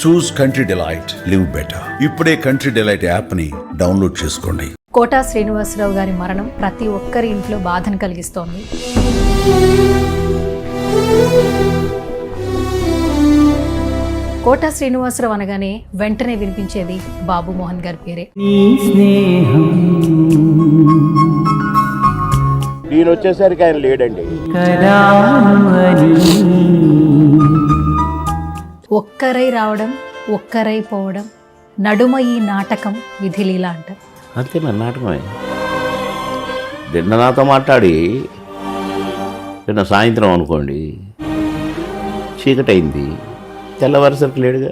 చూస్ country delight, live better. ఇప్పుడే country delight యాప్ని download చేసుకోండి. కోటా శ్రీనివాసరావు గారి మరణం ప్రతి ఒక్కరి ఇంట్లో బాధను కలిగిస్తోంది. కోటా శ్రీనివాసరావు అనగానే వెంటనే వినిపించేది బాబు మోహన్ గారి పేరే. నేను వచ్చేసరికి ఆయన లేడండి. ఒక్కరై రావడం, ఒక్కరై పోవడం, నడుమ ఈ నాటకం విధిలీల అంటారు. అంతే మరి నాటకమే. నిన్న నాతో మాట్లాడి నిన్న సాయంత్రం అనుకోండి చీకటైంది, తెల్లవారేసరికి లేడుగా.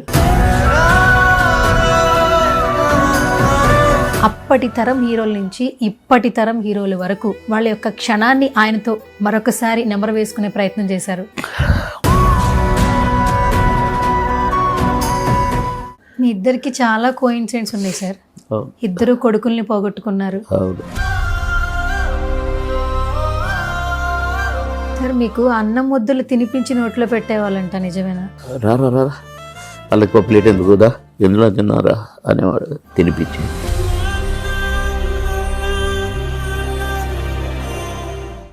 అప్పటి తరం హీరోల నుంచి ఇప్పటి తరం హీరోల వరకు వాళ్ళ యొక్క క్షణాన్ని ఆయనతో మరొకసారి నెమరు వేసుకునే ప్రయత్నం చేశారు. మీ ఇద్దరికి చాలా కోయిన్సిడెంట్స్ ఉన్నాయి సార్. ఇద్దరు కొడుకుల్ని పోగొట్టుకున్నారు సార్. మీకు అన్నం ముద్దలు తినిపించి నోట్లో పెట్టేవాళ్ళంట, నిజమేనా? రారా రారా వాళ్ళకి ఒక ప్లేట్ ఎందుకు కదా, ఎందులో తిన్నారా అనేవాడు, తినిపించి.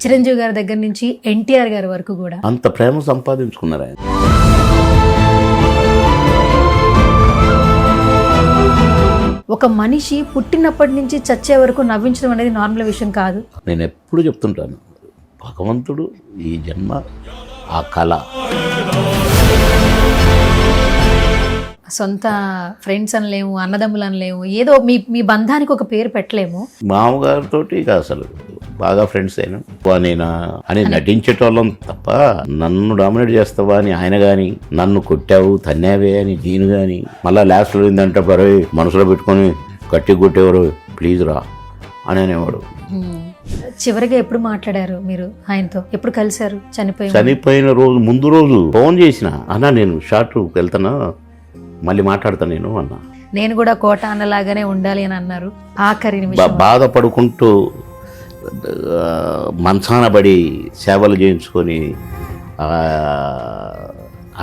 చిరంజీవి గారి దగ్గర నుంచి ఎన్టీఆర్ గారి వరకు కూడా అంత ప్రేమ సంపాదించుకున్నారు ఆయన. ఒక మనిషి పుట్టినప్పటి నుంచి చచ్చే వరకు నవ్వించడం అనేది నార్మల్ విషయం కాదు. నేను ఎప్పుడు చెప్తుంటాను, భగవంతుడు ఈ జన్మ ఆ కళ. సొంత ఫ్రెండ్స్ అనలేము, అన్నదమ్ములు అనలేము, ఏదో మీ బంధానికి ఒక పేరు పెట్టలేము. మామగారితో ఇక అసలు బాగా ఫ్రెండ్స్ అయినా నేనా అని నటించేటోళ్ళం తప్ప, నన్ను డామినేట్ చేస్తావా అని ఆయన కానీ, నన్ను కొట్టావు తన్నావే అని దీని కానీ, మళ్ళీ లాస్ట్లో ఏంటంటే పరే మనసులో పెట్టుకొని గట్టి కొట్టేవారు, ప్లీజ్ రా అని అనేవాడు. చివరిగా ఎప్పుడు మాట్లాడారు మీరు ఆయనతో? ఎప్పుడు కలిశారు? చనిపోయిన రోజు ముందు రోజు ఫోన్ చేసిన, అన్నా నేను షార్ట్కి వెళ్తానా, మళ్ళీ మాట్లాడతాను నేను అన్నా. నేను కూడా కోట అన్నలాగానే ఉండాలి అని అన్నారు. ఆఖరి నిమిషం బాధపడుకుంటూ మంచాన పడి సేవలు చేయించుకొని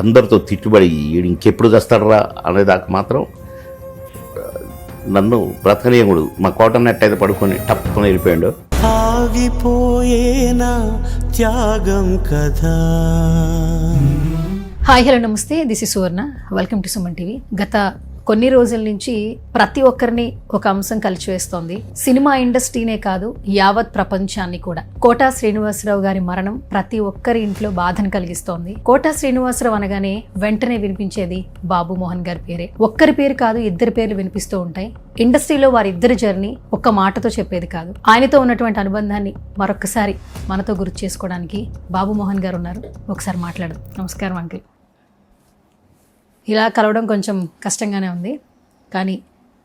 అందరితో తిట్టుబడి వీడు ఇంకెప్పుడు చేస్తాడరా అనేదాకా మాత్రం నన్ను బ్రతకనీయముడు. మా కోట నెట్టయితే పడుకొని టప్పుకొని వెళ్ళిపోయాడు. ఆగిపోయేనా త్యాగం కదా. హాయ్ హలో నమస్తే, this is Suvarna, welcome to Suman TV. గత కొన్ని రోజుల నుంచి ప్రతి ఒక్కరిని ఒక అంశం కలిచివేస్తోంది. సినిమా ఇండస్ట్రీనే కాదు, యావత్ ప్రపంచాన్ని కూడా. కోటా శ్రీనివాసరావు గారి మరణం ప్రతి ఒక్కరి ఇంట్లో బాధను కలిగిస్తోంది. కోటా శ్రీనివాసరావు అనగానే వెంటనే వినిపించేది బాబు మోహన్ గారి పేరే. ఒక్కరి పేరు కాదు, ఇద్దరి పేర్లు వినిపిస్తూ ఉంటాయి. ఇండస్ట్రీలో వారిద్దరి జర్నీ ఒక్క మాటతో చెప్పేది కాదు. ఆయనతో ఉన్నటువంటి అనుబంధాన్ని మరొకసారి మనతో గుర్తు చేసుకోవడానికి బాబు మోహన్ గారు ఉన్నారు. ఒకసారి మాట్లాడదు. నమస్కారం అంకిల్. ఇలా కలవడం కొంచెం కష్టంగానే ఉంది, కానీ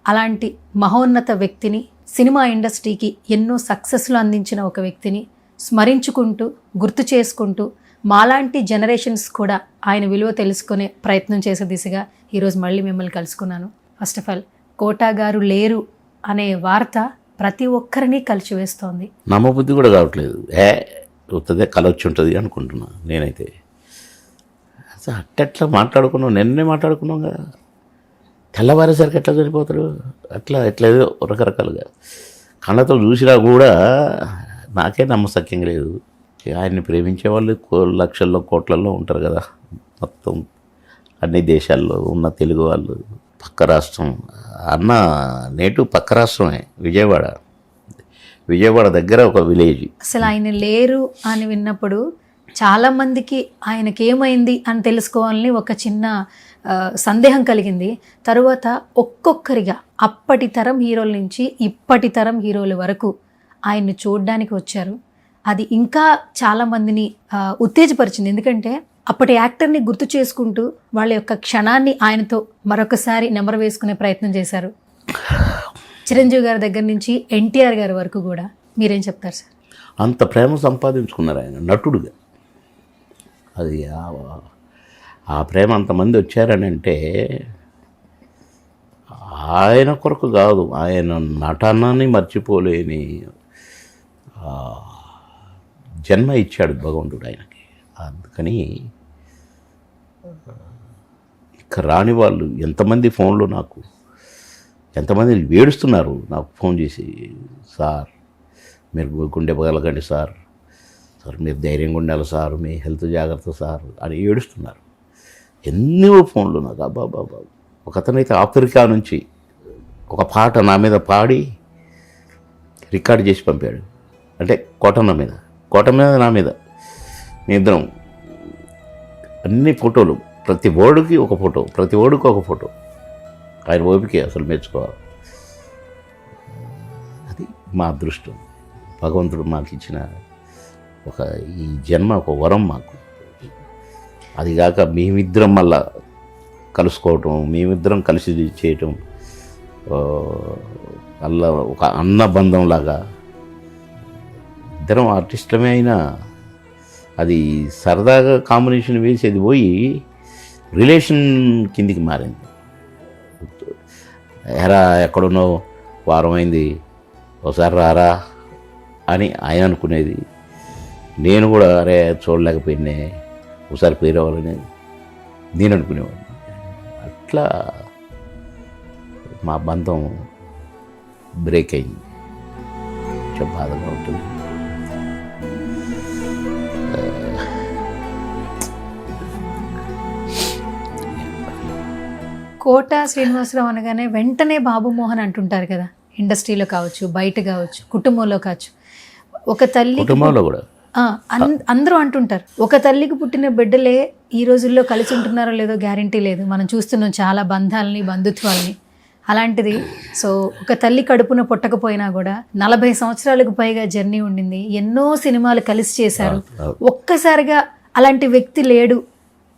అలాంటి మహోన్నత వ్యక్తిని, సినిమా ఇండస్ట్రీకి ఎన్నో సక్సెస్లు అందించిన ఒక వ్యక్తిని స్మరించుకుంటూ, గుర్తు చేసుకుంటూ, మాలాంటి జనరేషన్స్ కూడా ఆయన విలువ తెలుసుకునే ప్రయత్నం చేసే దిశగా ఈరోజు మళ్ళీ మిమ్మల్ని కలుసుకున్నాను. ఫస్ట్ ఆఫ్ ఆల్, కోటా గారు లేరు అనే వార్త ప్రతి ఒక్కరిని కలిచివేస్తోంది. నమ్మబుద్ధి కూడా కావట్లేదు. వస్తుందే కల వచ్చి ఉంటుంది అనుకుంటున్నా నేనైతే. అట్టెట్లా మాట్లాడుకున్నాం, నిన్నే మాట్లాడుకున్నాం కదా, తెల్లవారేసరికి ఎట్లా చనిపోతారు, ఎట్లా ఏదో రకరకాలుగా కళ్ళతో చూసినా కూడా నాకే నమ్మశక్యంగా లేదు. ఆయన్ని ప్రేమించే వాళ్ళు లక్షల్లో కోట్లలో ఉంటారు కదా, మొత్తం అన్ని దేశాల్లో ఉన్న తెలుగు వాళ్ళు. పక్క రాష్ట్రం అన్న నేటు పక్క రాష్ట్రమే, విజయవాడ దగ్గర ఒక విలేజ్. అసలు ఆయన లేరు అని విన్నప్పుడు చాలా మందికి ఆయనకేమైంది అని తెలుసుకోవాలని ఒక చిన్న సందేహం కలిగింది. తరువాత ఒక్కొక్కరిగా అప్పటి తరం హీరోల నుంచి ఇప్పటి తరం హీరోల వరకు ఆయన్ని చూడడానికి వచ్చారు. అది ఇంకా చాలామందిని ఉత్తేజపరిచింది. ఎందుకంటే అప్పటి యాక్టర్ని గుర్తు చేసుకుంటూ వాళ్ళ యొక్క క్షణాన్ని ఆయనతో మరొకసారి నెమరు వేసుకునే ప్రయత్నం చేశారు. చిరంజీవి గారి దగ్గర నుంచి ఎన్టీఆర్ గారి వరకు కూడా. మీరేం చెప్తారు సార్? అంత ప్రేమ సంపాదించుకున్నారు ఆయన నటుడుగా. అది ఆ ప్రేమ అంతమంది వచ్చారని అంటే ఆయన కొరకు కాదు, ఆయన నటనని మర్చిపోలేని జన్మ ఇచ్చాడు భగవంతుడు ఆయనకి. అందుకని ఇక రాని వాళ్ళు ఎంతమంది ఫోన్లో నాకు ఎంతమంది ఏడుస్తున్నారు నాకు ఫోన్ చేసి, సార్ మీరు గుండె పగలకండి సార్, సార్ మీరు ధైర్యంగా ఉండాలి సార్, మీ హెల్త్ జాగ్రత్త సార్ అని ఏడుస్తున్నారు. ఎన్నో ఫోన్లు నాకు. అబ్బాబాబా. ఒక అతనైతే ఆఫ్రికా నుంచి ఒక పాట నా మీద పాడి రికార్డ్ చేసి పంపాడు. అంటే కోట మీద నా మీద మీ ఇద్దరం అన్ని ఫోటోలు, ప్రతి ఓడికి ఒక ఫోటో. ఆయన ఓపిక అసలు మెచ్చుకోవాలి. అది మా అదృష్టం. భగవంతుడు మాకు ఇచ్చిన ఈ జన్మ ఒక వరం మాకు. అదిగాక మేమిద్దరం మళ్ళా కలుసుకోవటం, మేమిద్దరం కలిసి చేయటం, అలా ఒక అన్న బంధంలాగా. ఇద్దరం ఆర్టిస్టులమే అయినా అది సరదాగా కాంబినేషన్ వేసేది పోయి రిలేషన్ కిందికి మారింది. ఎరా ఎక్కడున్నో వారం అయింది ఒకసారి రారా అని ఆయన అనుకునేది. నేను కూడా అరే చూడలేకపోయినా ఒకసారి పేరు రావాలని నేను అనుకునేవాడిని. అట్లా మా బంధం బ్రేక్ అయింది. కొంచెం బాధగా ఉంటుంది. కోట శ్రీనివాసరావు అనగానే వెంటనే బాబు మోహన్ అంటుంటారు కదా, ఇండస్ట్రీలో కావచ్చు, బయట కావచ్చు, కుటుంబంలో కావచ్చు. ఒక తల్లి కుటుంబంలో కూడా అందరూ అంటుంటారు, ఒక తల్లికి పుట్టిన బిడ్డలే ఈ రోజుల్లో కలిసి ఉంటున్నారో లేదో గ్యారంటీ లేదు. మనం చూస్తున్నాం చాలా బంధాలని, బంధుత్వాలని. అలాంటిది సో ఒక తల్లి కడుపున పుట్టకపోయినా కూడా 40 సంవత్సరాలకు పైగా జర్నీ ఉండింది, ఎన్నో సినిమాలు కలిసి చేశారు. ఒక్కసారిగా అలాంటి వ్యక్తి లేడు,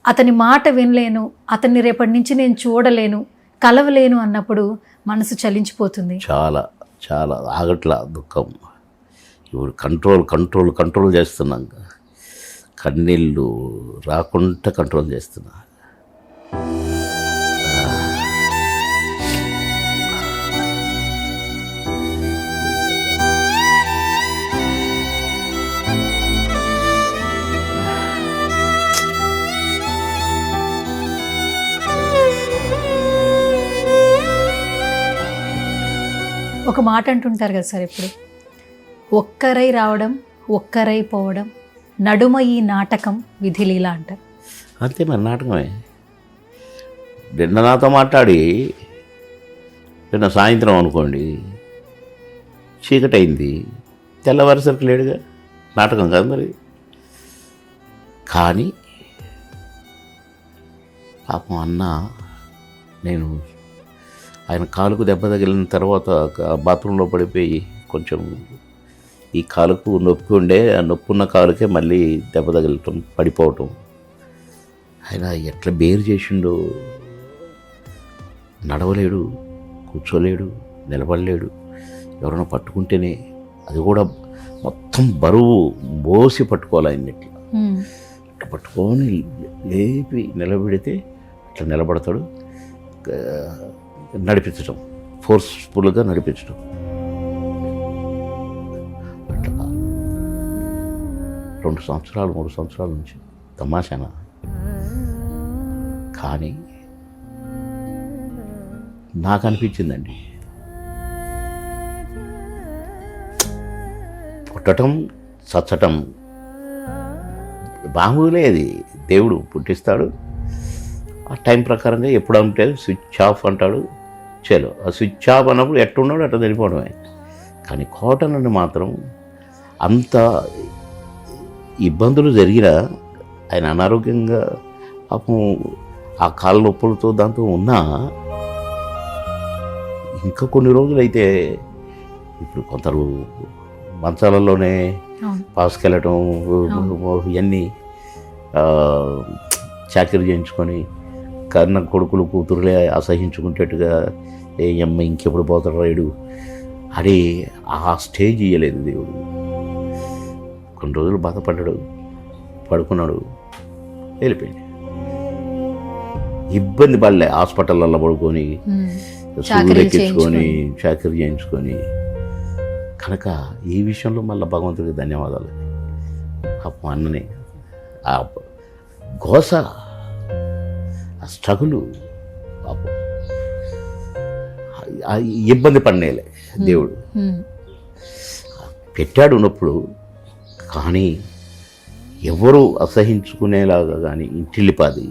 అతని మాట వినలేను, అతన్ని రేపటి నుంచి నేను చూడలేను, కలవలేను అన్నప్పుడు మనసు చలించిపోతుంది. చాలా చాలా ఆగట్లా దుఃఖం. ఇప్పుడు కంట్రోల్ చేస్తున్నాం. కన్నీళ్ళు రాకుండా కంట్రోల్ చేస్తున్నా. ఒక మాట అంటుంటారు కదా సార్, ఇప్పుడు ఒక్కరై రావడం, ఒక్కరై పోవడం, నడుమ ఈ నాటకం విధిలీల అంటారు. అంతే మరి, నాటకమే. నిన్న నాతో మాట్లాడి నిన్న సాయంత్రం అనుకోండి చీకటి అయింది, తెల్లవారేసరికి లేడుగా. నాటకం కాదు మరి. కానీ పాపం అన్న, నేను ఆయన కాలుకు దెబ్బ తగిలిన తర్వాత బాత్రూంలో పడిపోయి కొంచెం ఈ కాలుకు నొప్పి ఉండే, ఆ నొప్పి ఉన్న కాలుకే మళ్ళీ దెబ్బ తగలటం, పడిపోవటం. ఆయన ఎట్లా బేరు చేసిండో. నడవలేడు, కూర్చోలేడు, నిలబడలేడు. ఎవరైనా పట్టుకుంటేనే అది కూడా మొత్తం బరువు మోసి పట్టుకోవాలి ఆయన. ఇట్లా పట్టుకొని లేపి నిలబెడితే ఇట్లా నిలబడతాడు. నడిపించడం, ఫోర్స్ఫుల్గా నడిపించడం. అట్లా 2 సంవత్సరాలు 3 సంవత్సరాల నుంచి తమాషానా. కానీ నాకు అనిపించిందండి, పుట్టడం చచ్చటం మామూలే. అది దేవుడు పుట్టిస్తాడు, ఆ టైం ప్రకారంగా ఎప్పుడు అంటే స్విచ్ ఆఫ్ అంటాడు. చలో ఆ స్విచ్ ఆఫ్ అన్నప్పుడు ఎట్టున్నాడు అట్లా వెళ్ళిపోవడమే. కానీ కోటను మాత్రం అంత ఇబ్బందులు జరిగినా, ఆయన అనారోగ్యంగా పాపం ఆ కాళ్ళ నొప్పులతో దాంతో ఉన్నా ఇంకా కొన్ని రోజులైతే, ఇప్పుడు కొందరు మంచాలలోనే పాసుకెళ్ళటం, ఇవన్నీ చాకరీ చేయించుకొని కన్న కొడుకులు కూతురులే అసహించుకుంటేట్టుగా ఏ అమ్మ ఇంకెప్పుడు పోతాడు రైడు అని ఆ స్టేజ్ ఇయ్యలేదు దేవుడు. కొన్ని రోజులు బాధపడ్డాడు, పడుకున్నాడు, వెళ్ళిపోయింది. ఇబ్బంది పడలే. హాస్పిటల్లో పడుకొని సూర్యులెక్కించుకొని చాకరీ చేయించుకొని. కనుక ఈ విషయంలో మళ్ళీ భగవంతుడికి ధన్యవాదాలు. పాపం అన్నని ఆ గోస, ఆ స్ట్రగులు ఇబ్బంది పడినేలే దేవుడు పెట్టాడు ఉన్నప్పుడు. కానీ ఎవరు అసహించుకునేలాగా కానీ ఇంటిల్లిపాది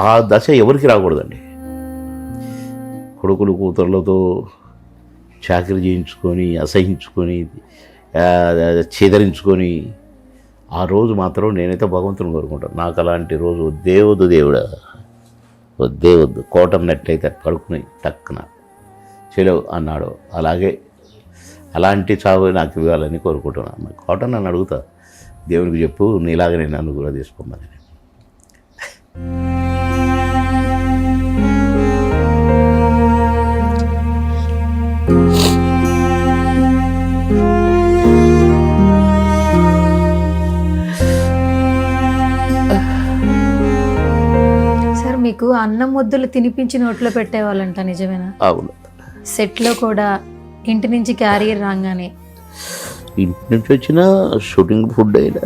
ఆ దశ ఎవరికి రాకూడదండి. కొడుకులు కూతుర్లతో చాకరీ చేయించుకొని అసహించుకొని చేదరించుకొని ఆ రోజు మాత్రం నేనైతే భగవంతుని కోరుకుంటాను. నాకు అలాంటి రోజు వద్దు దేవుడా, వద్దు కోటన్నట్లయితే పడుకుని టక్కున చెలవు అన్నాడు. అలాంటి చావు నాకు ఇవ్వాలని కోరుకుంటున్నాను. కోటన్ నన్ను అడుగుతా, దేవునికి చెప్పు నీలాగనే నన్ను కూడా తీసుకోమని. సార్ మీకు అన్నం ముద్దలు తినిపించి నోట్లో పెట్టేవాళ్ళంట, నిజమేనా? అవును. సెట్లో కూడా ఇంటి నుంచి క్యారియర్ రాగానే ఇంటి నుంచి వచ్చిన షూటింగ్ ఫుడ్ అయినా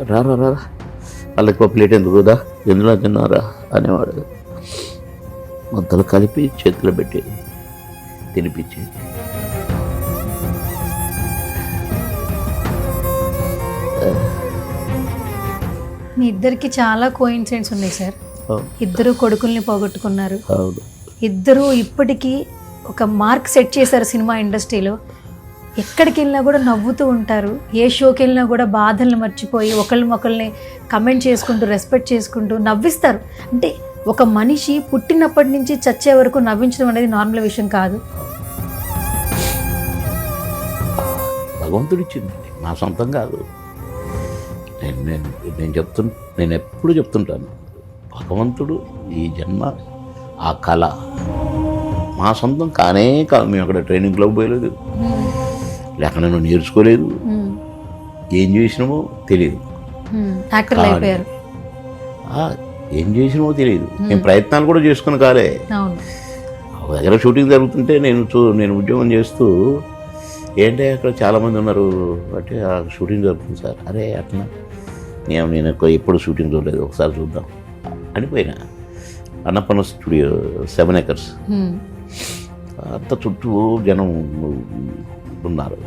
రా వాళ్ళకి ఒక ప్లేట్ ఎందుకుదా ఎందులో తిన్నారా అనేవాడు. ముద్దలు కలిపి చేతిలో పెట్టి తినిపించి మీ ఇద్దరికి చాలా కోయిన్సిడెంట్స్ ఉన్నాయి సార్. ఇద్దరు కొడుకుల్ని పోగొట్టుకున్నారు. అవును. ఇద్దరు ఇప్పటికీ ఒక మార్క్ సెట్ చేశారు సినిమా ఇండస్ట్రీలో. ఎక్కడికి వెళ్ళినా కూడా నవ్వుతూ ఉంటారు. ఏ షోకి వెళ్ళినా కూడా బాధల్ని మర్చిపోయి ఒకళ్ళని కమెంట్ చేసుకుంటూ రెస్పెక్ట్ చేసుకుంటూ నవ్విస్తారు. అంటే ఒక మనిషి పుట్టినప్పటి నుంచి చచ్చే వరకు నవ్వించడం అనేది నార్మల్ విషయం కాదు. భగవంతుడు ఇచ్చిందండి, నా సొంతం కాదు. నేను ఎప్పుడు చెప్తుంటాను, భగవంతుడు ఈ జన్మ ఆ కళ మా సొంతం కానే కాదు. మేము అక్కడ ట్రైనింగ్ క్లబ్ పోయలేదు, లేక నేను నేర్చుకోలేదు, ఏం చేసినామో తెలియదు. ఏం చేసినామో తెలియదు. నేను ప్రయత్నాలు కూడా చేసుకుని కాలే. ఒక దగ్గర షూటింగ్ జరుగుతుంటే నేను ఉద్యోగం చేస్తూ ఏంటంటే అక్కడ చాలామంది ఉన్నారు అంటే ఆ షూటింగ్ జరుగుతుంది సార్. అరే అట్లా నేను ఎప్పుడు షూటింగ్ చూడలేదు, ఒకసారి చూద్దాం అనిపోయినా. అన్నపూర్ణ స్టూడియో 7 acres అంత చుట్టూ జనం ఉన్నారు.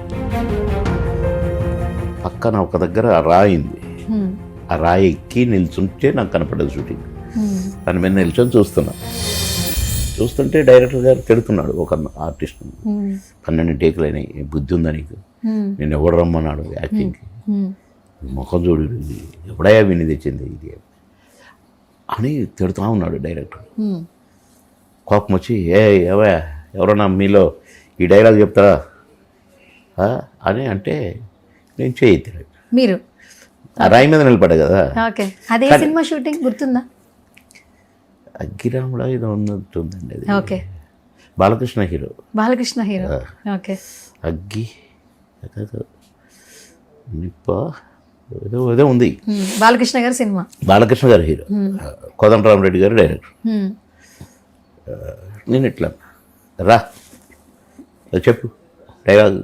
పక్కన ఒక దగ్గర రాయింది, ఆ రాయి ఎక్కి నిల్చుంటే నాకు కనపడదు షూటింగ్. దాని మీద నిల్చొని చూస్తుంటే డైరెక్టర్ గారు తిడుతున్నాడు ఒక ఆర్టిస్ట్. 12 టేకులు అయినాయి, బుద్ధి ఉందా నీకు, నేను ఎవడు రమ్మన్నాడు యాక్టింగ్కి, ముఖం చూడు, ఎప్పుడయ్యా విని తెచ్చింది ఇది అని తిడుతూ ఉన్నాడు డైరెక్టర్. కోపం వచ్చి ఎవరన్నా మీలో ఈ డైలాగ్ చెప్తారా అని అంటే నేను చేయెత్తాను. మీరు ఆ రాయి మీద నిలబడ్డా కదా. అదే సినిమా షూటింగ్ గుర్తుందా? అగ్గిరాముడా ఏదో ఉన్నట్టుందండి అది. ఓకే. బాలకృష్ణ హీరో. ఓకే. అగ్గి నిప్ప ఏదో ఉంది. బాలకృష్ణ గారి సినిమా. బాలకృష్ణ గారు హీరో, కోదండరామరెడ్డి గారు డైరెక్టర్. నేను ఇట్లా రా చెప్పు డైలాగ్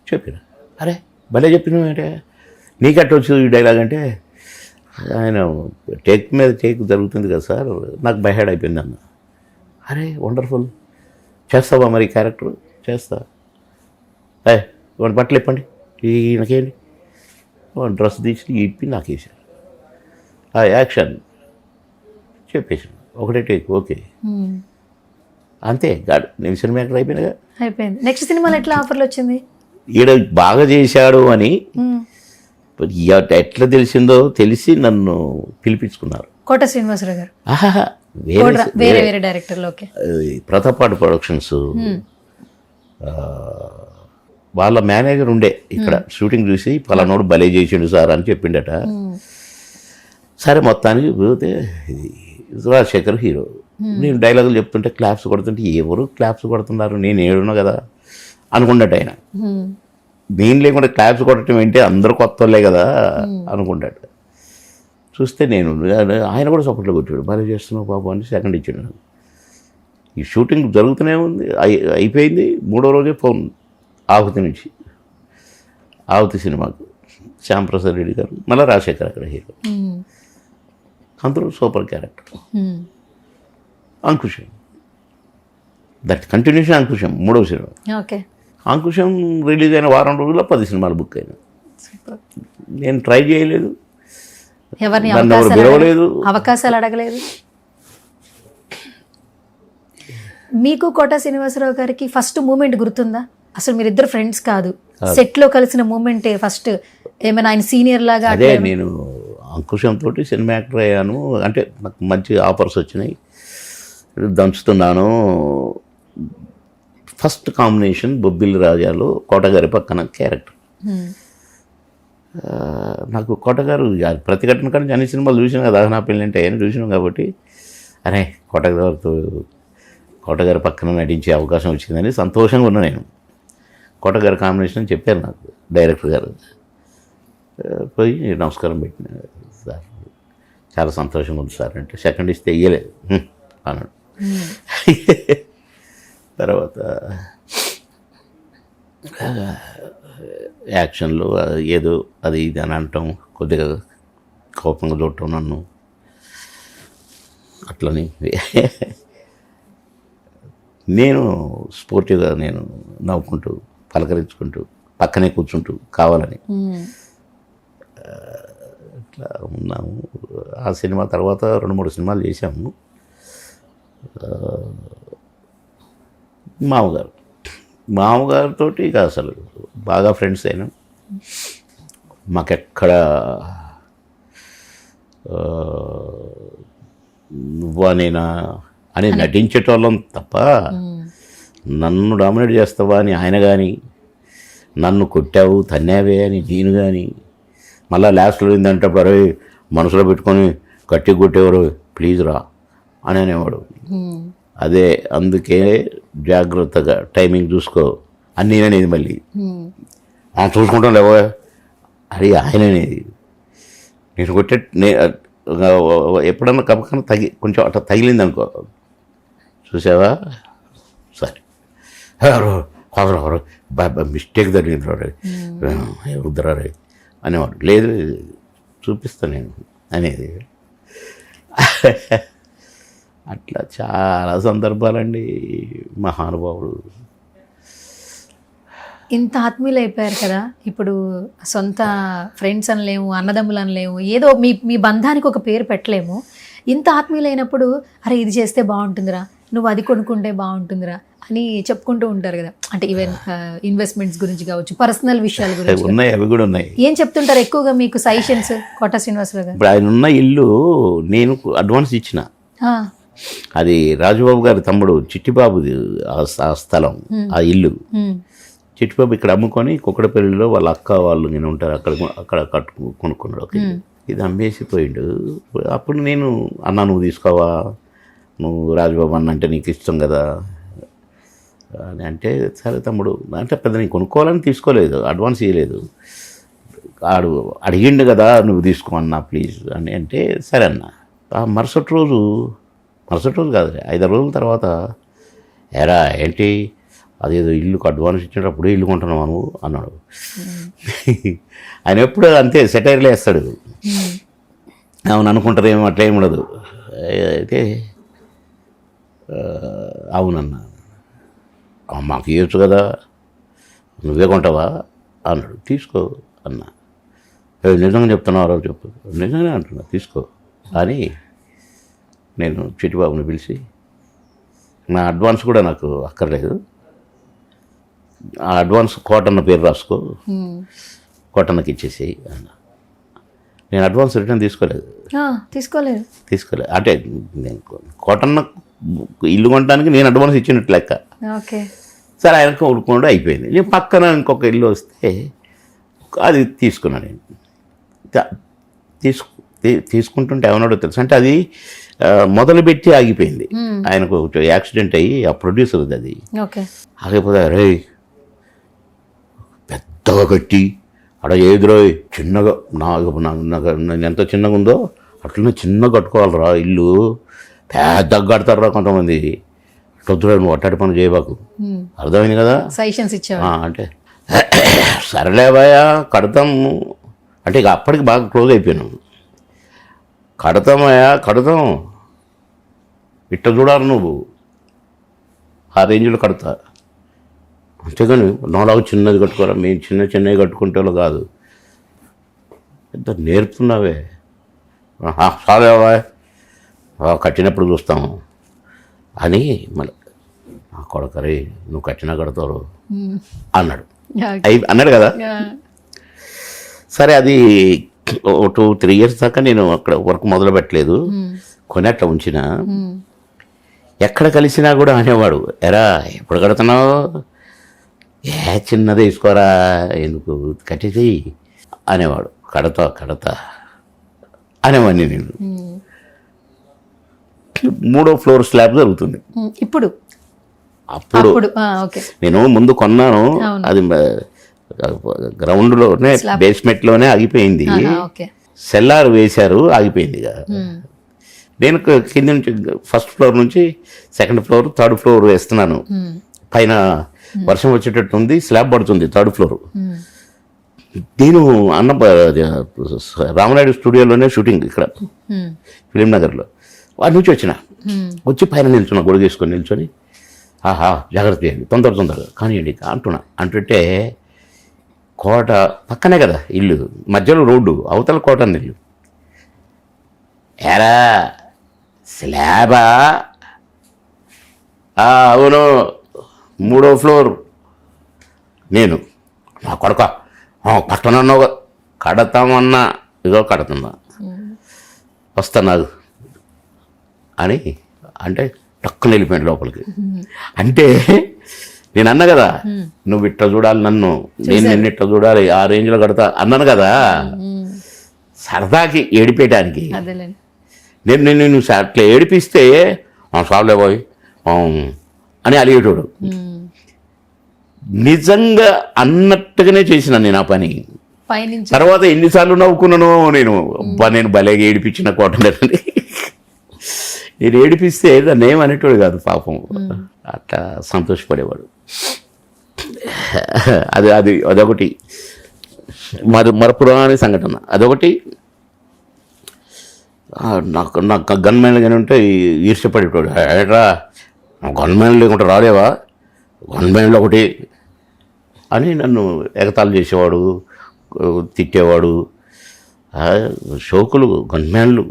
చెప్పిన. అరే భలే చెప్పినావు అంటే నీకట్ట వచ్చు ఈ డైలాగ్ అంటే, ఆయన టేక్ మీద టేక్ జరుగుతుంది కదా సార్, నాకు బైహెడ్ అయిపోయింది అన్న. అరే వండర్ఫుల్, చేస్తావా మరి క్యారెక్టర్? చేస్తా. వాడి బట్టలు ఇప్పండి, ఈయనకేంటి డ్రెస్ తీసి ఇప్పి నాకు వేసారు. యాక్షన్ చెప్పేసాను, ఒకటే టేక్, ఓకే అంతే. గాడు నేను సినిమా యాక్టర్ అయిపోయింది. నెక్స్ట్ సినిమాలో ఎట్లా ఆఫర్లు వచ్చింది? ఈడ బాగా చేశాడు అని ఎట్లా తెలిసిందో తెలిసి నన్ను పిలిపించుకున్నారు. కోట శ్రీనివాసరావు గారు వేరే డైరెక్టర్లు. ఓకే. ప్రతాపాడు ప్రొడక్షన్స్ వాళ్ళ మేనేజర్ ఉండే ఇక్కడ షూటింగ్ చూసి పలానోడు భలే చేసిండు సార్ అని చెప్పిండట. సరే మొత్తానికి పోతే రాజశేఖర్ హీరో. నేను డైలాగులు చెప్తుంటే క్లాప్స్ కొడుతుంటే ఎవరు క్లాప్స్ కొడుతున్నారు, నేను ఏడున్నా కదా అనుకుంటాడు ఆయన. నేను లేకుండా క్లాప్స్ కొట్టడం ఏంటి, అందరూ కొత్త వాళ్ళే కదా అనుకుంటాడు. చూస్తే ఆయన కూడా సపోర్ట్లో కొట్టాడు, భలే చేస్తున్నావు బాబు అని సెకండ్ ఇచ్చాడు. ఈ షూటింగ్ జరుగుతూనే ఉంది, అయిపోయింది. 3వ రోజే ఫోన్ ఆహుతి సినిమాకు శ్యాంప్రసాద్ రెడ్డి గారు, మళ్ళీ రాజశేఖర్ అక్కడ హీరో. అందరూ super character. Ankusam, that continuation Ankusam 3వ సినిమా. ఓకే. అంకుశం రిలీజ్ అయిన వారం రోజుల్లో 10 సినిమాలు బుక్ అయినా. నేను ట్రై చేయలేదు, ఎవరిని నన్ను ఎవరు పిలవలేదు. అవకాశాలు అడగలేదు. మీకు కోట శ్రీనివాసరావు గారికి ఫస్ట్ మూమెంట్ గుర్తుందా? అసలు మీరిద్దరు ఫ్రెండ్స్ కాదు, సెట్ లో కలిసిన మూమెంటే ఫస్ట్. ఏమైనా ఆయన సీనియర్ లాగా అదే నేను అంకుశంతో సినిమా యాక్టర్ అయ్యాను. అంటే నాకు మంచి ఆఫర్స్ వచ్చినాయి, దంచుతున్నాను. ఫస్ట్ కాంబినేషన్ బొబ్బిలి రాజాలో కోటగారి పక్కన క్యారెక్టర్. నాకు కోటగారు ప్రతిఘటన కానీ అన్ని సినిమాలు చూసాను కదా, నా పెళ్ళి అంటే ఆయన చూసినాం కాబట్టి అరే కోటగారి పక్కన నటించే అవకాశం వచ్చిందని సంతోషంగా ఉన్నా నేను. కోటగారి కాంబినేషన్ అని చెప్పారు నాకు డైరెక్టర్ గారు. పోయి నమస్కారం పెట్టిన, సార్ చాలా సంతోషంగా ఉంది సార్ అంటే, సెకండ్ ఇస్తే ఇయ్యలేదు అన్నాడు. తర్వాత యాక్షన్లో ఏదో అది ఇది అని అంటాం, కొద్దిగా కోపంగా చూడటం నన్ను అట్లని. నేను స్పోర్టివ్గా నేను నవ్వుకుంటూ పలకరించుకుంటూ పక్కనే కూర్చుంటూ కావాలని ఇట్లా ఉన్నాము. ఆ సినిమా తర్వాత 2-3 సినిమాలు చేశాము. మామగారితో ఇక అసలు బాగా ఫ్రెండ్స్ అయినా. మాకెక్కడ నువ్వా నేనా అని నటించేటోళ్ళం తప్ప నన్ను డామినేట్ చేస్తావా అని ఆయన కానీ, నన్ను కొట్టావు తన్నావే అని నేను కానీ, మళ్ళీ లాస్ట్లో ఏంటంటప్పుడు అరే మనసులో పెట్టుకొని గట్టి కొట్టేవారు ప్లీజ్ రా అని అనేవాడు. అదే అందుకే జాగ్రత్తగా టైమింగ్ చూసుకో అని నేననేది. మళ్ళీ చూసుకుంటాం లేవో అది ఆయన అనేది. నేను కొట్టే ఎప్పుడన్నా కపకన్నా కొంచెం అట్లా తగిలింది అనుకో, చూసావా సరే మిస్టేక్ జరిగింది వద్దురా అనేవాడు. లేదు చూపిస్తాను నేను అనేది. అట్లా చాలా సందర్భాలండి. మహానుభావుడు. ఇంత ఆత్మీయులు అయిపోయారు కదా, ఇప్పుడు సొంత ఫ్రెండ్స్ అనలేము, అన్నదమ్ములు అనలేము, ఏదో మీ బంధానికి ఒక పేరు పెట్టలేము. ఇంత ఆత్మీయులైనప్పుడు అరే ఇది చేస్తే బాగుంటుందిరా, నువ్వు అది కొనుక్కుంటే బాగుంటుందిరా అని చెప్పుకుంటూ ఉంటారు కదా. అంటే ఈవెన్ ఇన్వెస్ట్మెంట్స్ గురించి కావచ్చు, పర్సనల్ విషయాల గురించి ఉన్నాయి, అవి కూడా ఉన్నాయి. ఏం చెప్తుంటారు ఎక్కువగా మీకు సజెషన్స్ కోట శ్రీనివాసరావు గారు? ఇప్పుడు ఆయన ఉన్న ఇల్లు నేను అడ్వాన్స్ ఇచ్చిన. అది రాజుబాబు గారి తమ్ముడు చిట్టిబాబుది ఆ స్థలం, ఆ ఇల్లు. చిట్టిబాబు ఇక్కడ అమ్ముకొని కుక్కడపల్లిలో వాళ్ళ అక్క వాళ్ళు నేను ఉంటారు అక్కడ కొనుక్కున్నాడు ఒక ఇల్లు. ఇది అమ్మేసిపోయిండు. అప్పుడు నేను అన్న నువ్వు తీసుకోవా, నువ్వు రాజుబాబు అన్న అంటే నీకు ఇష్టం కదా అని అంటే, సరే తమ్ముడు అంటే పెద్ద నేను కొనుక్కోవాలని తీసుకోలేదు, అడ్వాన్స్ ఇవ్వలేదు. ఆడు అడిగిండు కదా నువ్వు తీసుకో అన్నా ప్లీజ్ అని అంటే సరే అన్న. ఆ మరుసటి రోజు కాదు 5 రోజుల తర్వాత ఎరా ఏంటి అదేదో ఇల్లుకు అడ్వాన్స్ ఇచ్చేటప్పుడు ఇల్లు కొంటున్నావు నువ్వు అన్నాడు. ఆయన ఎప్పుడు అంతే సెటైర్లు వేస్తాడు. అవును అనుకుంటారేమో అట్లా ఏమి ఉండదు. అయితే అవునన్నా మాకు ఇవ్వచ్చు కదా నువ్వే కొంటావా అన్నాడు. తీసుకో అన్నా. నిజంగా చెప్తున్నావు చెప్పు. నిజంగానే అంటున్నా తీసుకో అని నేను చిట్టిబాబుని పిలిచి, నా అడ్వాన్స్ కూడా నాకు అక్కర్లేదు, ఆ అడ్వాన్స్ కోటన్న పేరు రాసుకో, కోటన్నకి ఇచ్చేసేయి అన్న. నేను అడ్వాన్స్ రిటర్న్ తీసుకోలేదు. అంటే నేను కోటన్న ఇల్లు కొనడానికి నేను అడ్వాన్స్ ఇచ్చినట్టు లెక్క. సరే ఆయనకు ఊరుకోండి అయిపోయింది. నేను పక్కన ఇంకొక ఇల్లు వస్తే అది తీసుకున్నాను. నేను తీసుకుంటుంటే ఏమన్నాడో తెలుసు, అంటే అది మొదలుపెట్టి ఆగిపోయింది. ఆయనకు యాక్సిడెంట్ అయ్యి ఆ ప్రొడ్యూసర్ అది ఆగిపోతే రే పెద్దగా కట్టి అక్కడ ఎదురో చిన్నగా నాకు ఎంత చిన్నగా ఉందో అట్లనే చిన్నగా కట్టుకోవాలరా ఇల్లు, పెద్దగా కడతారా కొంతమంది, వద్దురా నువ్వు అట్టాడి పని చేయబాకు, అర్థమైంది కదా అంటే సరేలేవయ్యా కడతాము అంటే ఇక అప్పటికి బాగా క్లోజ్ అయిపోయినాం. కడతాం ఇట్ట చూడాలి నువ్వు, ఆ రేంజ్లో కడతా. అంతేగాని నాలాగా చిన్నది కట్టుకోరా, మేము చిన్నవి కట్టుకుంటే కాదు. ఎంత నేర్పుతున్నావే, చాలేవా కట్టినప్పుడు చూస్తాము అని. మళ్ళీ నా కొడకరే నువ్వు కట్టినా కడతారు అన్నాడు. అన్నాడు కదా. సరే అది 2-3 years దాకా నేను అక్కడ వర్క్ మొదలు పెట్టలేదు, కొని అట్లా ఉంచిన. ఎక్కడ కలిసినా కూడా అనేవాడు, ఎరా ఎప్పుడు కడుతున్నావు, చిన్నది వేసుకోరా, ఎందుకు కట్టేసి అనేవాడు. కడతా అనేవాడిని నేను. 3వ ఫ్లోర్ స్లాబ్ జరుగుతుంది ఇప్పుడు. అప్పుడు నేను ముందు కొన్నాను, అది గ్రౌండ్లోనే బేస్మెంట్లోనే ఆగిపోయింది. సెల్లార్ వేశారు, ఆగిపోయింది. నేను కింద నుంచి ఫస్ట్ ఫ్లోర్ నుంచి 2nd floor 3rd floor వేస్తున్నాను. పైన వర్షం వచ్చేటట్టు ఉంది, స్లాబ్ పడుతుంది 3rd floor. నేను రామనాయుడు స్టూడియోలోనే షూటింగ్ ఇక్కడ ఫిలిం నగర్లో. వాడి నుంచి వచ్చి పైన నిల్చున్నా, గొడుగేసుకొని నిల్చొని, ఆహా జాగ్రత్త చేయండి, తొందరగా కానివ్వండి అంటుంటే కోట పక్కనే కదా ఇల్లు, మధ్యలో రోడ్డు, అవతల కోట ఇల్లు. ఎరా స్లాబా? అవును, 3వ floor. నేను నా కొడక కట్టనన్నావు, కడతామన్నా, ఇదో కడుతుందా, వస్తా నాకు అని అంటే టక్కున వెళ్ళిపోయాడు లోపలికి. అంటే నేను అన్నా కదా, నువ్వు ఇట్ట చూడాలి నన్ను, నేను నిన్ను ఇట్ట చూడాలి, ఆ రేంజ్లో కడతా అన్నాను కదా. సరదాకి ఏడిపేయడానికి నేను అట్లా ఏడిపిస్తే సావులే పోయి అని అలిగేటోడు. నిజంగా అన్నట్టుగానే చేసిన నేను ఆ పని. తర్వాత ఎన్నిసార్లు నవ్వుకున్నానో నేను భలేగా ఏడిపించిన కోటలేదని. నేను ఏడిపిస్తే దాన్ని ఏమనేటోడు కాదు పాపం, అట్లా సంతోషపడేవాడు. అదొకటి మరపురాని సంఘటన. అదొకటి నాకు గన్మెన్ కానీ ఉంటే ఈర్ష్యపడేటోడు. ఏట్రా గన్మెన్ లేకుంటే రాలేవా, గన్మెన్లు ఒకటి అని నన్ను ఎగతాళి చేసేవాడు, తిట్టేవాడు. షోకులు గన్మెన్లు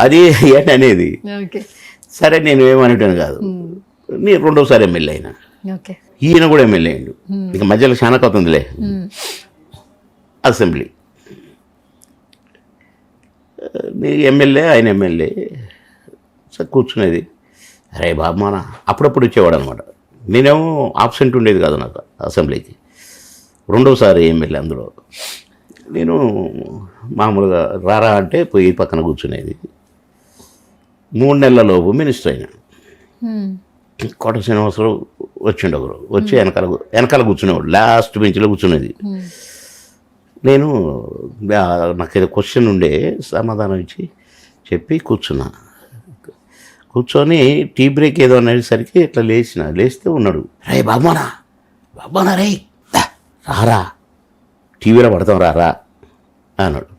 అది ఏంటి అనేది. సరే నేను ఏమనేటాను కాదు. నేను 2వసారి ఎమ్మెల్యే అయినా, ఈయన కూడా ఎమ్మెల్యే అయ్యిండు. ఇక మధ్యలో చాలా అవుతుందిలే. అసెంబ్లీ ఎమ్మెల్యే, ఆయన ఎమ్మెల్యే. కూర్చునేది, అరే బాబు మన అప్పుడప్పుడు వచ్చేవాడు అనమాట. నేనేమో ఆబ్సెంట్ ఉండేది కాదు నాకు అసెంబ్లీకి. 2వసారి ఎమ్మెల్యే. అందులో నేను మామూలుగా రారా అంటే పోయి పక్కన కూర్చునేది. 3 నెలలలోపు మినిస్టర్ అయినా. కోట శ్రీనివాసరావు వచ్చిండు ఒకరు, వచ్చి వెనకాల కూర్చునేవాడు, లాస్ట్ బెంచ్లో కూర్చునేది. నేను నాకు ఏదో క్వశ్చన్ ఉండే, సమాధానం ఇచ్చి చెప్పి కూర్చొని టీ బ్రేక్ ఏదో అనేసరికి ఇట్లా లేస్తే ఉన్నాడు. రే బాబానా రే రారా, టీవీలో పడతాం రారా అన్నాడు.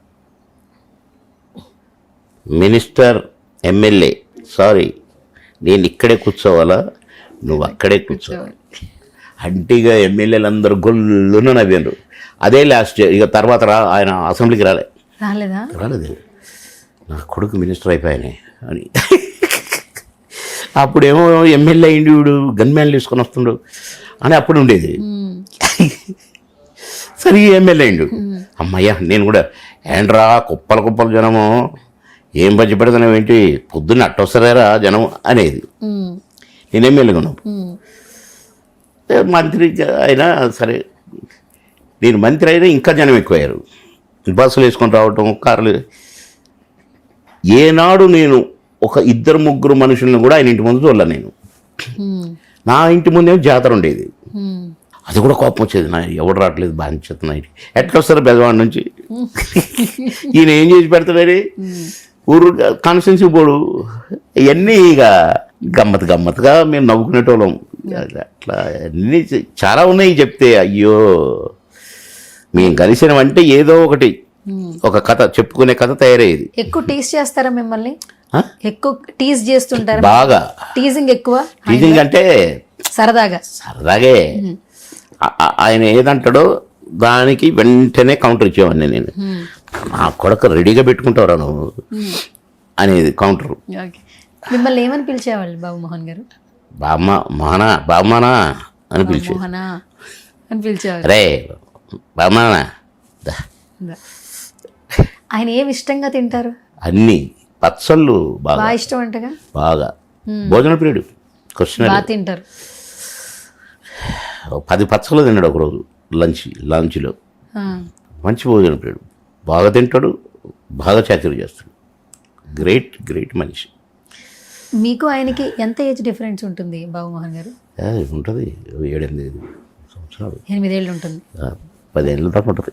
మినిస్టర్, ఎమ్మెల్యే, సారీ నేను ఇక్కడే కూర్చోవాలా, నువ్వు అక్కడే కూర్చోవాలి అంటే ఇక ఎమ్మెల్యేలు అందరూ గొల్లున నవ్వారు. అదే లాస్ట్. ఇక తర్వాత ఆయన అసెంబ్లీకి రాలేదు. నా కొడుకు మినిస్టర్ అయిపోయానే అని. అప్పుడేమో ఎమ్మెల్యే అయింది వీడు, గన్మ్యాన్లు తీసుకొని వస్తుండు అని అప్పుడు ఉండేది. సరే ఎమ్మెల్యే అయిండు, అమ్మయ్యా నేను కూడా ఏంట్రా కుప్పల జనము, ఏం బజ్జి పెడతాను ఏంటి, పొద్దున్న అట్టొస్తారా జనం అనేది. నేను ఎమ్మెల్యేగా ఉన్నాను. మంత్రి అయినా సరే, నేను మంత్రి అయినా ఇంకా జనం ఎక్కువయ్యారు. బస్సులు వేసుకొని రావటం, కార్లు. ఏనాడు నేను ఒక 2-3 మనుషులను కూడా ఆయన ఇంటి ముందు చూడలే. నేను నా ఇంటి ముందేమో జాతర ఉండేది, అది కూడా కోపం వచ్చేది. నా ఎవడు రావట్లేదు బాధించేస్తున్నా, ఎట్లా వస్తారు బెజవాడి నుంచి, ఈయన ఏం చేసి పెడతాడని ఊరు కాన్స్టిట్యున్సీ పోడు. ఇవన్నీ ఇక గమ్మత్తుగా మేము నవ్వుకునేటోళ్ళం. అట్లా అన్నీ చాలా ఉన్నాయి చెప్తే. అయ్యో మేము కలిసినామంటే ఏదో ఒకటి, ఒక కథ చెప్పుకునే కథ తయారయ్యేది. ఎక్కువ టీస్ చేస్తారా మిమ్మల్ని? ఎక్కువ టీజ్ చేస్తుంటారు, బాగా టీజింగ్ ఎక్కువ, టీజింగ్ అంటే సరదాగా. సరదాగే ఆయన ఏదంటాడో దానికి వెంటనే కౌంటర్ ఇచ్చేవాడిని నేను. నా కొడుకు రెడీగా పెట్టుకుంటావురా నువ్వు అనేది కౌంటర్. ఓకే. మిమ్మల్ని ఏమని పిలిచేవాళ్ళు బాబు మోహన్ గారు? బామ్మనా అని పిలిచే. మోహనా అని పిలిచేవాళ్ళు. రే బామ్మనా. ఆయన ఏమి ఇష్టంగా తింటారు? అన్ని పచ్చళ్ళు బాగా ఇష్టం అంటగా. బాగా భోజన ప్రియుడు. క్వశ్చన్ బాగా తింటారు. 10 పచ్చళ్ళు తిన్నాడు ఒకరోజు లంచ్లో. మంచి భోజన ప్రియుడు, బాగా తింటాడు, బాగా చాకరీ చేస్తాడు. గ్రేట్ మనిషి. మీకు ఆయనకి ఎంత ఏజ్ డిఫరెన్స్ ఉంటుంది బాబు మోహన్ గారు? ఉంటుంది 7-8 సంవత్సరాలు. 8 ఏళ్ళు ఉంటుంది. 10 ఏళ్ళ దాకా ఉంటుంది.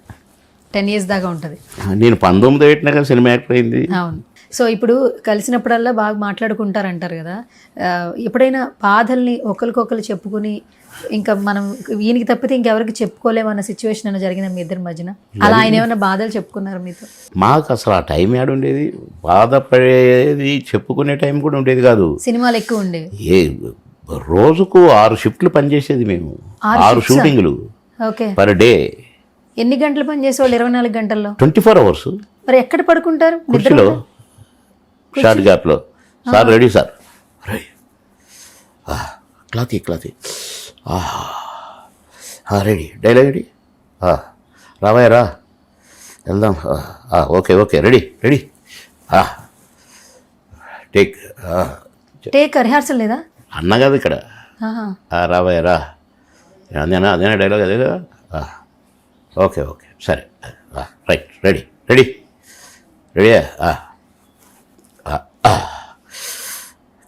10 years దాకా ఉంటుంది. నేను 19 ఏటినాక సినిమా యాక్టర్ అయింది. అవును. సో ఇప్పుడు కలిసినప్పుడల్లా బాగా మాట్లాడుకుంటారంటారు కదా, ఎప్పుడైనా బాధల్ని ఒకరికొకరు చెప్పుకుని ఇంకా మనం ఈయనకి తప్పితే ఇంకెవరికి చెప్పుకోలేమన్న సిచ్యువేషన్ అయినా జరిగిందా మీ ఇద్దరి మధ్యన? అలా ఆయన ఏమైనా బాధలు చెప్పుకున్నారు మీతో? మాకు అసలు ఆ టైం ఏడు ఉండేది, బాధపడేది చెప్పుకునే టైం కూడా ఉండేది కాదు. సినిమాలు ఎక్కువ ఉండేవి. రోజుకు 6 షిఫ్ట్లు పనిచేసేది మేము. 6 షూటింగ్లు ఓకే. Per day. ఎన్ని గంటలు పని చేసేవాళ్ళు? 24 గంటల్లో 24 hours. మరి ఎక్కడ పడుకుంటారు? కుర్చీలో, షార్ట్ గ్యాప్లో. సార్ రెడీ సార్, క్లాతీ రెడీ, డైలాగ్ రెడీ, రావాయ రా వెళ్దాం, ఓకే రెడీ టేక్ రిహార్సల్ లేదా అన్న కదా ఇక్కడ. రావాయ రా, అదేనా డైలాగ్, అదే కదా. ఓకే సరే, right, ready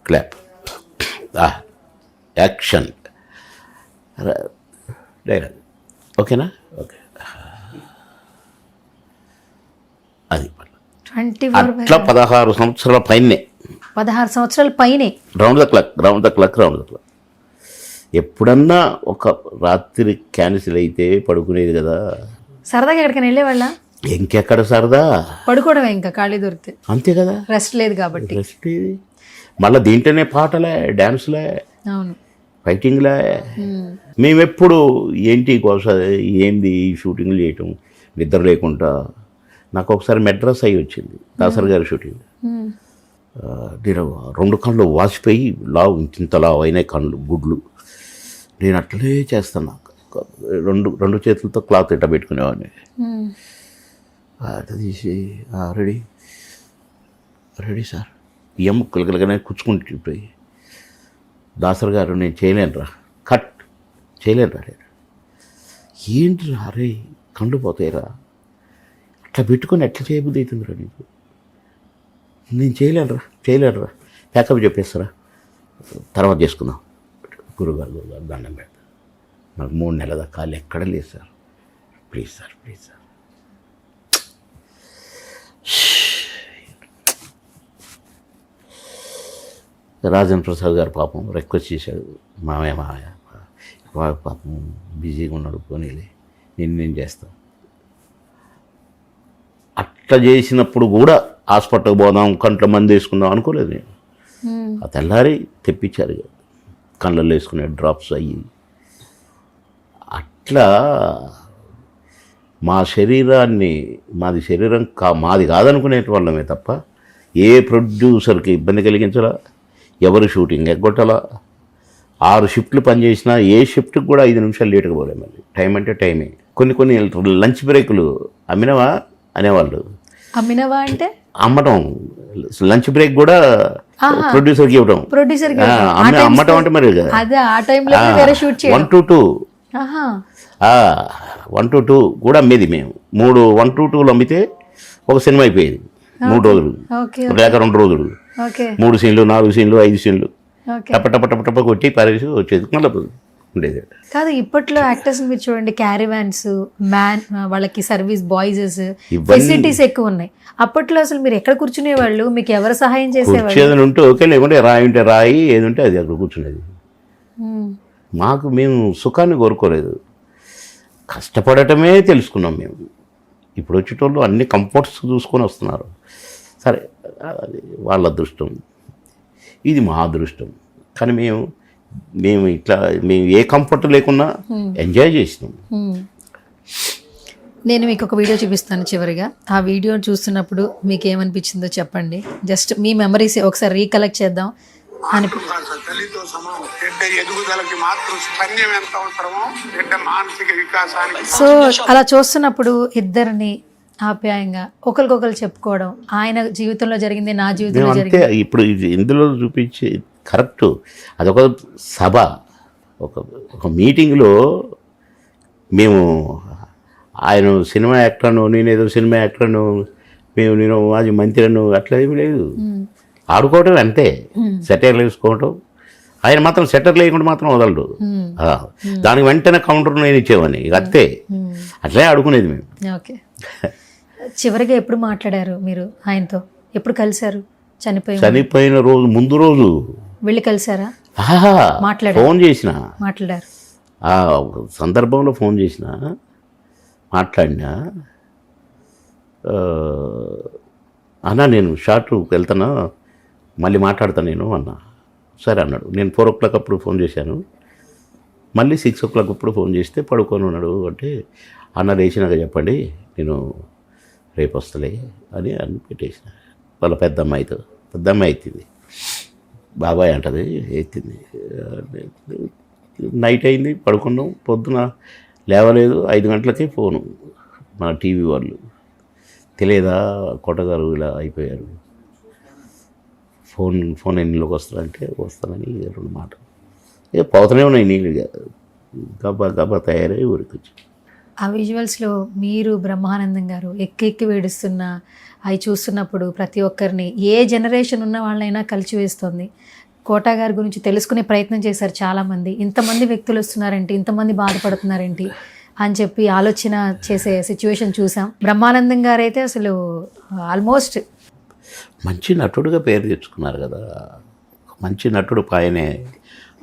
clap, action, dialogue. ఓకేనా? ఓకే. అది 24 అట్లా 16 సంవత్సరాల పైనే. 16 సంవత్సరాల పైనే. Round the clock. ఎప్పుడన్నా ఒక రాత్రి క్యాన్సిల్ అయితే పడుకునేది కదా. సరదాగా ఎక్కడికైనా వెళ్ళేవాళ్ళ? ఇంకెక్కడ సరదా, పడుకోవడమే, ఇంకా ఖాళీ దొరికితే. అంతే కదా, రెస్ట్ లేదు కాబట్టి. రెస్ట్ ఇది. మళ్ళీ దీంట్లోనే పాటలే, డ్యాన్స్లే, అవును, ఫైటింగ్లే. మేమెప్పుడు ఏంటి ఏంది షూటింగ్లు చేయటం, నిద్ర లేకుండా. నాకు ఒకసారి మెడ్రాస్ అయ్యి వచ్చింది, దాసర్ గారి షూటింగ్. నేను 2 కళ్ళు వాసిపోయి ఇంత లావు అయినాయి కళ్ళు, గుడ్లు. నేను అట్లనే చేస్తాను. రెండు చేతులతో క్లాత్ ఇట్ట పెట్టుకునేవాడిని. అట్లా తీసి రెడీ సార్, ఈ ముక్కలుగానే కూర్చుకుంటుపోయి, దాసర్ గారు నేను చేయలేనురా, కట్ చేయలేనురా. నేను ఏంటిరా అరే కండు పోతాయిరా, అట్లా పెట్టుకొని ఎట్లా చేయబుద్ధి అవుతుందిరా నీకు? నేను చేయలేనురా, ప్యాకప్ చెప్పేస్తారా, తర్వాత చేసుకుందాం. గురుగారు దండం పెడతా, నాకు 3 నెలల దాకా కాళ్ళు ఎక్కడ లేదు sir, please sir. Rajendra Prasad గారు పాపం రిక్వెస్ట్ చేశాడు, మామయ్య వాడు పాపం బిజీగా ఉన్నాడు, పోనీలే నేను చేస్తాను. అట్లా చేసినప్పుడు కూడా హాస్పిటల్కి పోదాం, కంట్లో మంది వేసుకుందాం అనుకోలేదు నేను. ఆ తెల్లారి తెప్పించారు కళ్ళల్లో వేసుకునే డ్రాప్స్ అయ్యి. అట్లా మా శరీరాన్ని, మాది శరీరం మాది కాదనుకునే వాళ్ళమే తప్ప ఏ ప్రొడ్యూసర్కి ఇబ్బంది కలిగించాలా, ఎవరు షూటింగ్ ఎగ్గొట్టాలా. 6 షిఫ్ట్లు పనిచేసినా ఏ షిఫ్ట్కి కూడా 5 నిమిషాలు లేట్గా పోలేదు. మళ్ళీ టైం అంటే టైమే. కొన్ని లంచ్ బ్రేకులు అమ్మినవా అనేవాళ్ళు. అమ్మినవా అంటే అమ్మటం, లంచ్ బ్రేక్ కూడా ప్రొడ్యూసర్కి ఇవ్వడం. అమ్మటం అంటే మరి 1 to 2 1 to 2 కూడా అమ్మేది మేము. 1 to 2 అమ్మితే ఒక సినిమా అయిపోయేది. 3 రోజులు లేక 2 రోజులు, 3 సీన్లు, 4 సీన్లు, 5 సీన్లు టప కొట్టి పారేసి వచ్చేది. మళ్ళీ ఉండేది కాదు. ఇప్పట్లో యాక్టర్స్ మీరు చూడండి, క్యారివాన్స్, వాళ్ళకి సర్వీస్ బాయ్స్, ఫెసిలిటీస్ ఎక్కువ ఉన్నాయి. అప్పట్లో అసలు మీరు ఎక్కడ కూర్చునేవాళ్ళు? మీకు ఎవరు సహాయం చేసేవాళ్ళు? ఏదైనా ఉంటే ఓకే, లేకుంటే రాయి ఏది ఉంటే అది అక్కడ కూర్చునేది. మేము సుఖాన్ని కోరుకోలేదు, కష్టపడటమే తెలుసుకున్నాం మేము. ఇప్పుడు వచ్చేటోళ్ళు అన్ని కంఫర్ట్స్ చూసుకొని వస్తున్నారు. సరే అది వాళ్ళ అదృష్టం, ఇది మా అదృష్టం. కానీ మేము ఏ కంఫర్ట్ లేకున్నా ఎంజాయ్ చేసినాం. నేను మీకు ఒక వీడియో చూపిస్తాను చివరిగా. ఆ వీడియో చూస్తున్నప్పుడు మీకు ఏమనిపించిందో చెప్పండి. జస్ట్ మీ మెమరీస్ ఒకసారి రీకలెక్ట్ చేద్దాం తల్లితో సమానం. బిడ్డ ఎదుగుదలకి మాత్రం స్తన్యం ఎంత అవసరమో బిడ్డ మానసిక వికాసానికి. సో అలా చూస్తున్నప్పుడు ఇద్దరిని ఆప్యాయంగా ఒకరికొకరు చెప్పుకోవడం, ఆయన జీవితంలో జరిగింది నా జీవితంలో అంతే. జరిగింది. ఇప్పుడు ఇందులో చూపించే కరెక్ట్, అదొక సభ, ఒక మీటింగ్లో మేము ఆయన సినిమా యాక్టర్ను, నేనేదో సినిమా యాక్టర్ను, నేను మాజీ మంత్రిను, అట్లా ఏమి లేదు. ఆడుకోవటం అంతే, సెటర్లు వేసుకోవటం. ఆయన మాత్రం సెటర్లు వేయకుండా మాత్రం వదలడు. దానికి వెంటనే కౌంటర్ నేను ఇచ్చేవాడిని, ఇక అంతే. అట్లే ఆడుకునేది మేము. ఓకే. చివరిగా ఎప్పుడు మాట్లాడారు మీరు ఆయనతో? ఎప్పుడు కలిశారు? చనిపోయిన రోజు ముందు రోజు వెళ్ళి కలిసారా? ఫోన్ చేసిన, మాట్లాడారు. ఆ సందర్భంలో ఫోన్ చేసిన, మాట్లాడినా, అన్నా నేను షార్ట్కి వెళ్తానా, మళ్ళీ మాట్లాడతాను నేను అన్నా. సరే అన్నాడు. నేను 4 o'clock అప్పుడు ఫోన్ చేశాను. మళ్ళీ 6 o'clock అప్పుడు ఫోన్ చేస్తే పడుకొని ఉన్నాడు. అంటే అన్న లేచినాక చెప్పండి, నేను రేపు వస్తలే అని పెట్టేసిన. వాళ్ళ పెద్ద అమ్మాయి ఎత్తింది, బాబాయ్ అంటది, ఎత్తింది. నైట్ అయింది, పడుకున్నాం. పొద్దున లేవలేదు. 5 గంటలకే ఫోను మన టీవీ వాళ్ళు, తెలియదా కోటగారు ఇలా అయిపోయారు, ఫోన్ ఎన్నిలోకి వస్తారంటే వస్తానని 2 మాటలు. ఇక పోతూనే ఉన్నాయి నీళ్ళు, గబ్బా తయారై ఊరికి వచ్చి. ఆ విజువల్స్లో మీరు బ్రహ్మానందం గారు ఎక్కి వేడుస్తున్న అవి చూస్తున్నప్పుడు ప్రతి ఒక్కరిని, ఏ జనరేషన్ ఉన్న వాళ్ళైనా కలిసివేస్తుంది. కోటా గారి గురించి తెలుసుకునే ప్రయత్నం చేశారు చాలామంది. ఇంతమంది వ్యక్తులు వస్తున్నారేంటి, ఇంతమంది బాధపడుతున్నారేంటి అని చెప్పి ఆలోచన చేసే సిచ్యువేషన్ చూసాం. బ్రహ్మానందం గారు అయితే అసలు ఆల్మోస్ట్ మంచి నటుడుగా పేరు తెచ్చుకున్నారు కదా. మంచి నటుడు పాయనే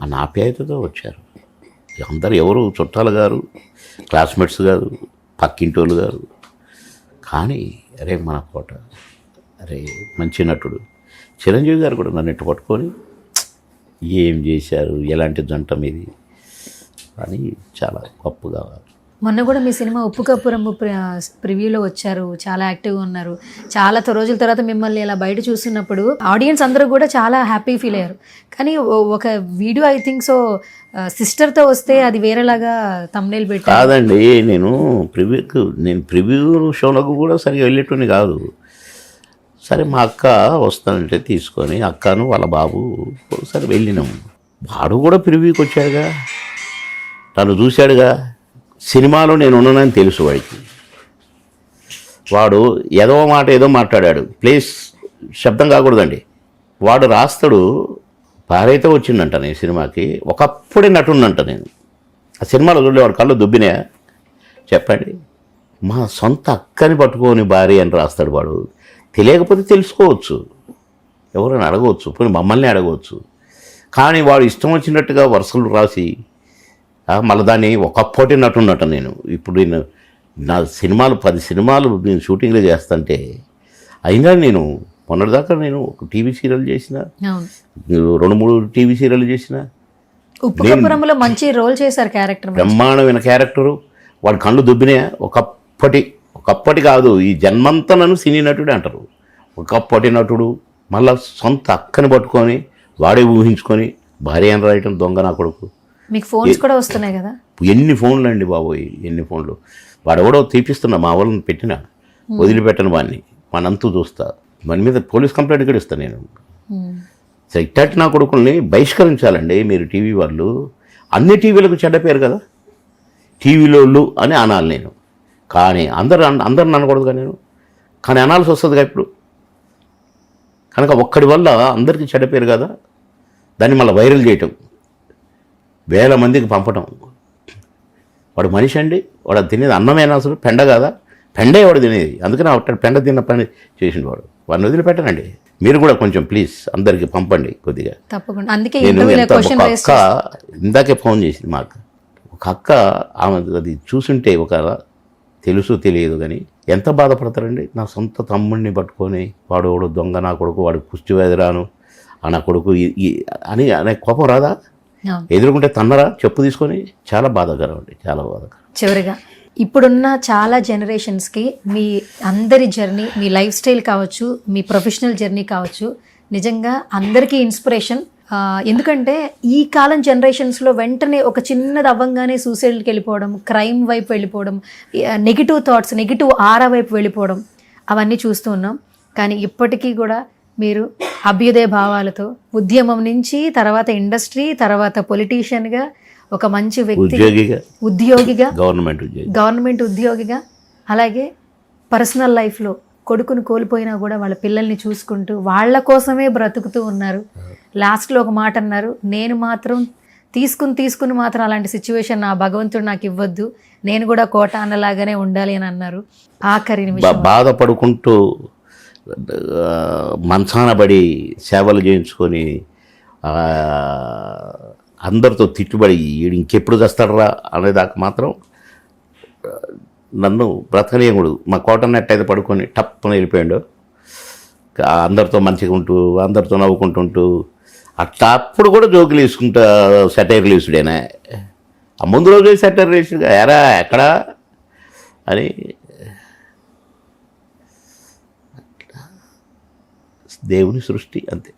అన్న ఆప్యాయతతో వచ్చారు. అందరు ఎవరు చుట్టాలు గారు, క్లాస్మేట్స్ గారు, పక్కింటోళ్ళు గారు. కానీ అరే మన కోట, అరే మంచి నటుడు. చిరంజీవి గారు కూడా నన్ను ఇట్టు పట్టుకొని ఏం చేశారు, ఎలాంటి జంట మీది అని చాలా గొప్పగా. మొన్న కూడా మీ సినిమా ఉప్పు కప్పురమ్ము ప్రివ్యూలో వచ్చారు, చాలా యాక్టివ్గా ఉన్నారు. చాలా రోజుల తర్వాత మిమ్మల్ని ఇలా బయట చూస్తున్నప్పుడు ఆడియన్స్ అందరూ కూడా చాలా హ్యాపీ ఫీల్ అయ్యారు. కానీ ఒక వీడియో ఐ థింక్ సో సిస్టర్తో వస్తే అది వేరేలాగా తమ్నేల్ పెట్టి. కాదండి, నేను ప్రివ్యూ షోలకు కూడా సరిగా వెళ్ళేటోని కాదు. సరే మా అక్క వస్తానంటే తీసుకొని అక్కను వాళ్ళ బాబు సరే వెళ్ళినాం. వాడు కూడా ప్రివ్యూకి వచ్చాడుగా, తను చూశాడుగా. సినిమాలో నేను ఉన్నానని తెలుసు వాడికి. వాడు ఏదో మాట్లాడాడు, ప్లీజ్ శబ్దం కాకూడదండి. వాడు రాస్తాడు, భార్యతో వచ్చిందంట నేను సినిమాకి, ఒకప్పుడే నటుండంట నేను. ఆ సినిమాలో చూడేవాడు కళ్ళు దుబ్బినాయా చెప్పండి. మా సొంత అక్కని పట్టుకొని భార్య అని రాస్తాడు వాడు. తెలియకపోతే తెలుసుకోవచ్చు, ఎవరైనా అడగవచ్చు, పోనీ మమ్మల్ని అడగవచ్చు. కానీ వాడు ఇష్టం వచ్చినట్టుగా వరుసలు రాసి మళ్ళీ దాన్ని ఒకప్పటి నటున్నట్ట నేను. ఇప్పుడు నేను నా 10 సినిమాలు నేను షూటింగ్లో చేస్తుంటే అయినా నేను మొన్నటిదాకా నేను ఒక టీవీ సీరియల్ చేసిన, 2-3 టీవీ సీరియల్ చేసిన. ఉప్పు కప్పురమ్ములో మంచి రోల్ చేశారు, క్యారెక్టర్ బ్రహ్మాండమైన క్యారెక్టరు. వాడు కళ్ళు దుబ్బినాయా. ఒకప్పటి కాదు, ఈ జన్మంతా నన్ను సినీ నటుడే అంటారు. ఒకప్పటి నటుడు మళ్ళీ సొంత అక్కని పట్టుకొని వాడే ఊహించుకొని భార్య అని రాయటం దొంగ నా కొడుకు. మీకు ఫోన్స్ కూడా వస్తున్నాయి కదా. ఎన్ని ఫోన్లు అండి బాబోయ్, ఎన్ని ఫోన్లు. వాడెవడో తీపిస్తున్నా, మా వాళ్ళని పెట్టిన వదిలిపెట్టను వాడిని, మనంతూ చూస్తా. మన మీద పోలీస్ కంప్లైంట్ కూడా ఇస్తాను నేను. ఇట్టటి నా కొడుకుల్ని బహిష్కరించాలండి మీరు టీవీ వాళ్ళు. అన్ని టీవీలకు చెడ్డ పేరు కదా, టీవీలోళ్ళు అని అనాలి నేను. కానీ అందరు అనకూడదుగా నేను, కానీ అనాల్సి వస్తుందిగా ఇప్పుడు. కనుక ఒక్కడి వల్ల అందరికీ చెడ్డ పేరు కదా, దాన్ని మళ్ళీ వైరల్ చేయటం, 1000 మందికి పంపటం. వాడు మనిషి అండి, వాడు తినేది అన్నమేనా అసలు, పెండ కదా, పెండే వాడు తినేది. అందుకని అట్ట పెండ తిన్న పని చేసిన వాడిని వదిలిపెట్టనండి. మీరు కూడా కొంచెం ప్లీజ్ అందరికి పంపండి కొద్దిగా. తప్పకుండా. అందుకే ఒక అక్క ఇందాకే ఫోన్ చేసింది మా అక్క. ఒక అక్క ఆమె అది చూసుంటే ఒక తెలుసు తెలియదు కానీ ఎంత బాధపడతారండి. నా సొంత తమ్ముడిని పట్టుకొని వాడు దొంగ, నా కొడుకు, వాడికి పుష్టి వ్యాధి రాను, నా కొడుకు అని అనే కోపం రాదా? ఎదుర్కొంటే తన్నరా చెప్పు తీసుకొని? చాలా బాధాకరం అండి, చాలా బాధాకరం. చివరిగా ఇప్పుడున్న చాలా జనరేషన్స్కి మీ అందరి జర్నీ, మీ లైఫ్ స్టైల్ కావచ్చు, మీ ప్రొఫెషనల్ జర్నీ కావచ్చు, నిజంగా అందరికీ ఇన్స్పిరేషన్. ఎందుకంటే ఈ కాలం జనరేషన్స్లో వెంటనే ఒక చిన్నది అవ్వంగానే సూసైడ్కి వెళ్ళిపోవడం, క్రైమ్ వైపు వెళ్ళిపోవడం, నెగిటివ్ థాట్స్, నెగిటివ్ ఆరా వైపు వెళ్ళిపోవడం, అవన్నీ చూస్తూ ఉన్నాం. కానీ ఇప్పటికీ కూడా మీరు అభ్యుదయ భావాలతో ఉద్యమం నుంచి తర్వాత ఇండస్ట్రీ, తర్వాత పొలిటీషియన్గా, ఒక మంచి వ్యక్తి, ఉద్యోగిగా, గవర్నమెంట్ ఉద్యోగిగా, అలాగే పర్సనల్ లైఫ్లో కొడుకును కోల్పోయినా కూడా వాళ్ళ పిల్లల్ని చూసుకుంటూ వాళ్ళ కోసమే బ్రతుకుతూ ఉన్నారు. లాస్ట్లో ఒక మాట అన్నారు, నేను మాత్రం తీసుకుని మాత్రం అలాంటి సిచ్యువేషన్ నా భగవంతుడు నాకు ఇవ్వద్దు, నేను కూడా కోట అన్నలాగానే ఉండాలి అని అన్నారు. ఆఖరి నిమిషం బాధపడుకుంటూ మంచాన పడి సేవలు చేయించుకొని అందరితో తిట్టుబడి ఇంకెప్పుడు చేస్తాడరా అనేదాకా మాత్రం నన్ను బ్రతకనీయకూడదు. మా కోటన్నట్టు అయితే పడుకొని టప్పున వెళ్ళిపోయాడు. అందరితో మంచిగా ఉంటూ, అందరితో నవ్వుకుంటుంటూ, అట్లా అప్పుడు కూడా జోకులు వేసుకుంటా, సెటైర్లు వేసుడేనా. ఆ ముందు రోజు సెటైర్లు వేసుడుగా ఎరా ఎక్కడా అని. దేవుని సృష్టి అంతే.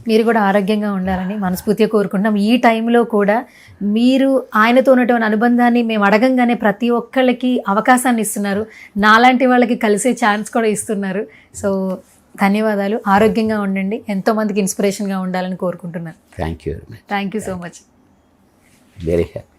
మీరు కూడా ఆరోగ్యంగా ఉండాలని మనస్ఫూర్తిగా కోరుకుంటాం. ఈ టైంలో కూడా మీరు ఆయనతో ఉన్నటువంటి అనుబంధాన్ని మేము అడగంగానే ప్రతి ఒక్కళ్ళకి అవకాశాన్ని ఇస్తున్నారు, నాలాంటి వాళ్ళకి కలిసే ఛాన్స్ కూడా ఇస్తున్నారు. సో ధన్యవాదాలు, ఆరోగ్యంగా ఉండండి, ఎంతోమందికి ఇన్స్పిరేషన్గా ఉండాలని కోరుకుంటున్నాను. Thank you thank you so much. Very happy.